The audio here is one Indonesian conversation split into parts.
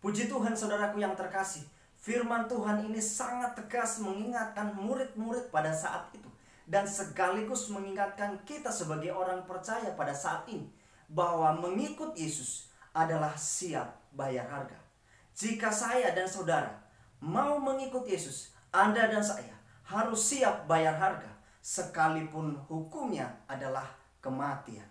Puji Tuhan saudaraku yang terkasih, firman Tuhan ini sangat tegas mengingatkan murid-murid pada saat itu. Dan sekaligus mengingatkan kita sebagai orang percaya pada saat ini, bahwa mengikut Yesus adalah siap bayar harga. Jika saya dan saudara mau mengikut Yesus, Anda dan saya harus siap bayar harga, sekalipun hukumnya adalah kematian.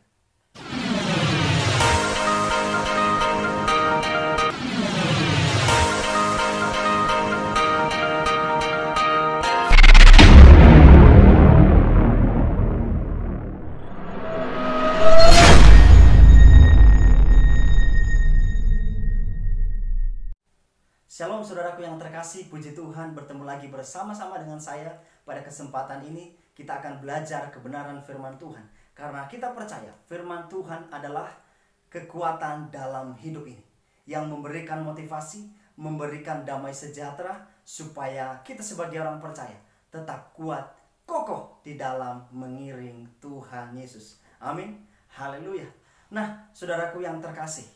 Shalom saudaraku yang terkasih, puji Tuhan bertemu lagi bersama-sama dengan saya. Pada kesempatan ini kita akan belajar kebenaran firman Tuhan. Karena kita percaya firman Tuhan adalah kekuatan dalam hidup ini, yang memberikan motivasi, memberikan damai sejahtera, supaya kita sebagai orang percaya tetap kuat, kokoh di dalam mengiring Tuhan Yesus. Amin, haleluya. Nah saudaraku yang terkasih,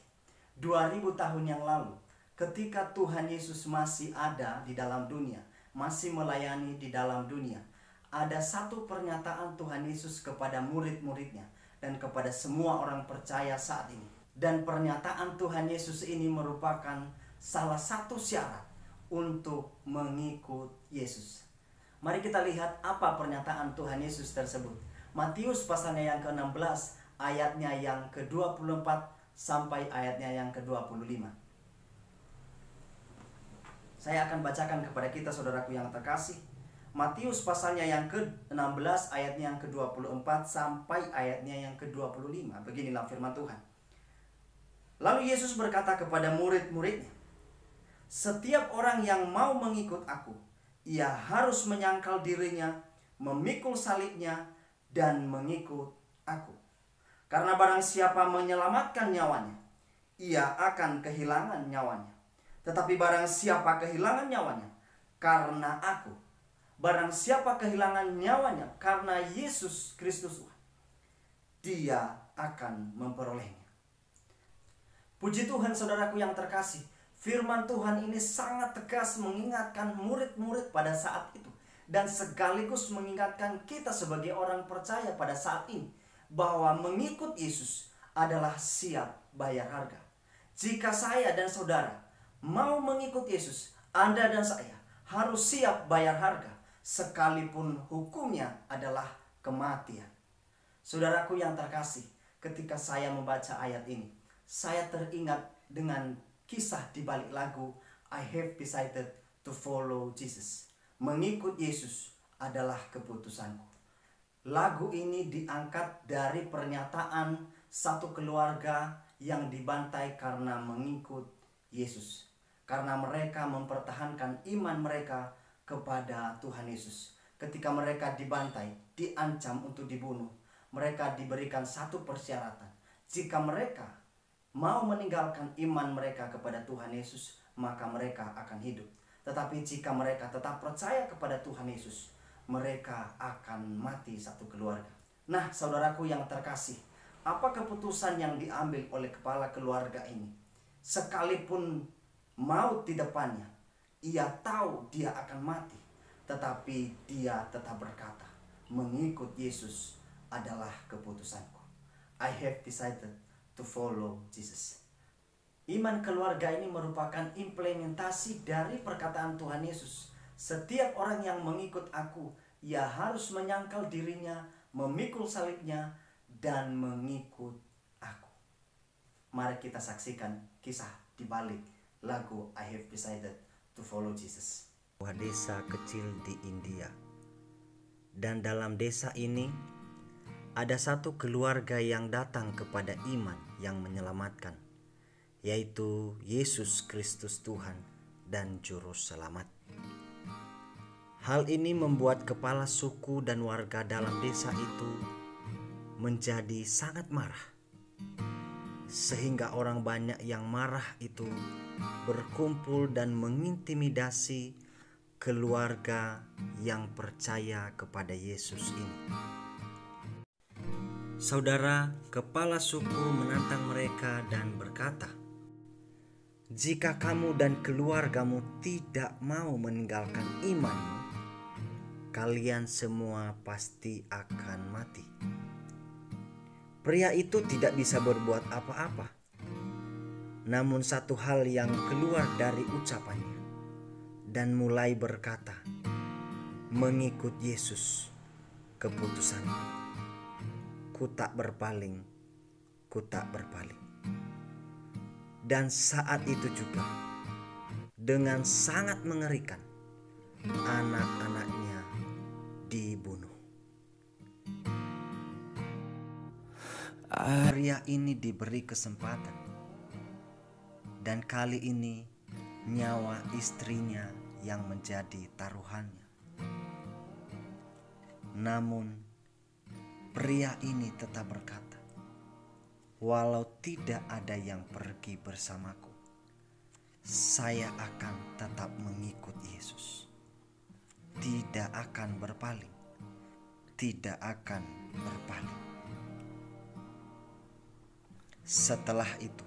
2000 tahun yang lalu, ketika Tuhan Yesus masih ada di dalam dunia, masih melayani di dalam dunia, ada satu pernyataan Tuhan Yesus kepada murid-muridnya dan kepada semua orang percaya saat ini. Dan pernyataan Tuhan Yesus ini merupakan salah satu syarat untuk mengikut Yesus. Mari kita lihat apa pernyataan Tuhan Yesus tersebut. Matius pasalnya yang ke-16, ayatnya yang ke-24 sampai ayatnya yang ke-25. Saya akan bacakan kepada kita saudaraku yang terkasih. Matius pasalnya yang ke-16 ayatnya yang ke-24 sampai ayatnya yang ke-25. Beginilah firman Tuhan. Lalu Yesus berkata kepada murid-muridnya, "Setiap orang yang mau mengikut aku, ia harus menyangkal dirinya, memikul salibnya, dan mengikut aku. Karena barang siapa menyelamatkan nyawanya, ia akan kehilangan nyawanya. Tetapi barang siapa kehilangan nyawanya karena aku, barang siapa kehilangan nyawanya karena Yesus Kristus, dia akan memperolehnya." Puji Tuhan saudaraku yang terkasih, firman Tuhan ini sangat tegas mengingatkan murid-murid pada saat itu. Dan sekaligus mengingatkan kita sebagai orang percaya pada saat ini, bahwa mengikut Yesus adalah siap bayar harga. Jika saya dan saudara mau mengikut Yesus, Anda dan saya harus siap bayar harga, sekalipun hukumnya adalah kematian. Saudaraku yang terkasih, ketika saya membaca ayat ini, saya teringat dengan kisah di balik lagu I have decided to follow Jesus. Mengikut Yesus adalah keputusanku. Lagu ini diangkat dari pernyataan satu keluarga yang dibantai karena mengikut Yesus. Karena mereka mempertahankan iman mereka kepada Tuhan Yesus. Ketika mereka dibantai, diancam untuk dibunuh, mereka diberikan satu persyaratan. Jika mereka mau meninggalkan iman mereka kepada Tuhan Yesus, maka mereka akan hidup. Tetapi jika mereka tetap percaya kepada Tuhan Yesus, mereka akan mati satu keluarga. Nah saudaraku yang terkasih, apa keputusan yang diambil oleh kepala keluarga ini? Sekalipun maut di depannya, ia tahu dia akan mati, tetapi dia tetap berkata, mengikut Yesus adalah keputusanku. I have decided to follow Jesus. Iman keluarga ini merupakan implementasi dari perkataan Tuhan Yesus. Setiap orang yang mengikut aku, ia harus menyangkal dirinya, memikul salibnya, dan mengikut aku. Mari kita saksikan kisah di balik lagu I have decided to follow Jesus. Sebuah desa kecil di India. Dan dalam desa ini ada satu keluarga yang datang kepada iman yang menyelamatkan, yaitu Yesus Kristus Tuhan dan Juru Selamat. Hal ini membuat kepala suku dan warga dalam desa itu menjadi sangat marah. Sehingga orang banyak yang marah itu berkumpul dan mengintimidasi keluarga yang percaya kepada Yesus ini. Saudara, kepala suku menantang mereka dan berkata, Jika kamu dan keluargamu tidak mau meninggalkan imanmu, kalian semua pasti akan mati. Pria itu tidak bisa berbuat apa-apa. Namun satu hal yang keluar dari ucapannya dan mulai berkata, "Mengikut Yesus, keputusanku. Ku tak berpaling, ku tak berpaling." Dan saat itu juga, dengan sangat mengerikan, anak-anaknya dibunuh. Pria ini diberi kesempatan, dan kali ini nyawa istrinya yang menjadi taruhannya. Namun pria ini tetap berkata, "Walau tidak ada yang pergi bersamaku, saya akan tetap mengikut Yesus. Tidak akan berpaling, tidak akan berpaling." Setelah itu,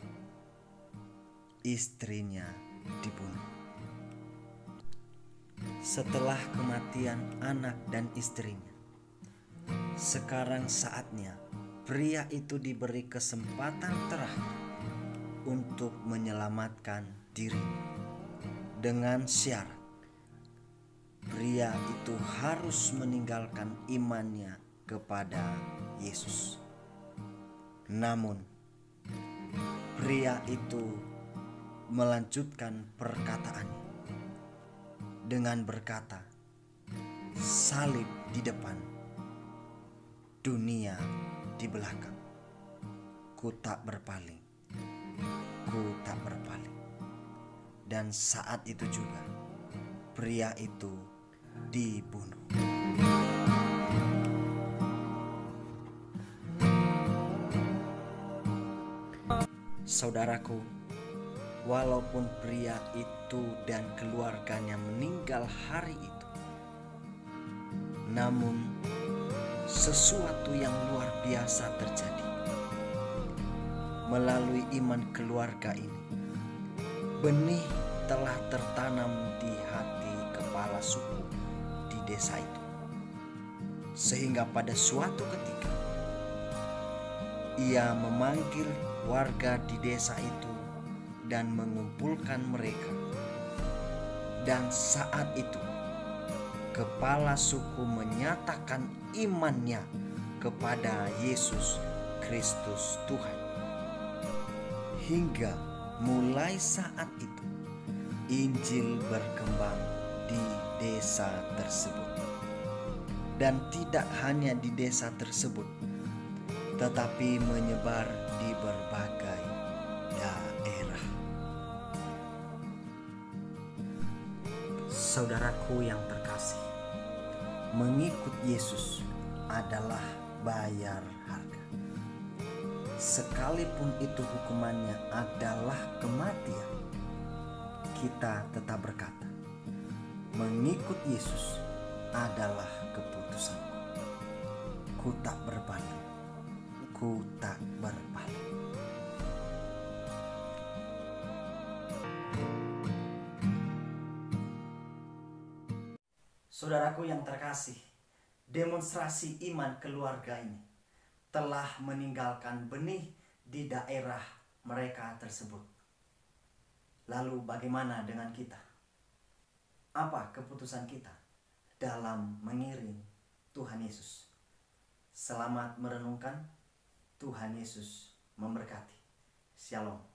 istrinya dibunuh. Setelah kematian anak dan istrinya, sekarang saatnya pria itu diberi kesempatan terakhir untuk menyelamatkan dirinya dengan syarat pria itu harus meninggalkan imannya kepada Yesus. Namun pria itu melanjutkan perkataannya dengan berkata, "Salib di depan, dunia di belakang. Ku tak berpaling, ku tak berpaling." Dan saat itu juga pria itu dibunuh. Saudaraku, walaupun pria itu dan keluarganya meninggal hari itu, namun sesuatu yang luar biasa terjadi. Melalui iman keluarga ini, benih telah tertanam di hati kepala suku di desa itu. Sehingga pada suatu ketika, ia memanggil warga di desa itu dan mengumpulkan mereka. Dan saat itu, kepala suku menyatakan imannya kepada Yesus Kristus Tuhan. Hingga mulai saat itu, Injil berkembang di desa tersebut. Dan tidak hanya di desa tersebut, tetapi menyebar di berbagai daerah. Saudaraku yang terkasih, mengikut Yesus adalah bayar harga. Sekalipun itu hukumannya adalah kematian, kita tetap berkata, "Mengikut Yesus adalah keputusanku. Ku tak berpaling, ku tak berpaling." Saudaraku yang terkasih, demonstrasi iman keluarga ini telah meninggalkan benih di daerah mereka tersebut. Lalu bagaimana dengan kita? Apa keputusan kita dalam mengiring Tuhan Yesus? Selamat merenungkan. Tuhan Yesus memberkati. Shalom.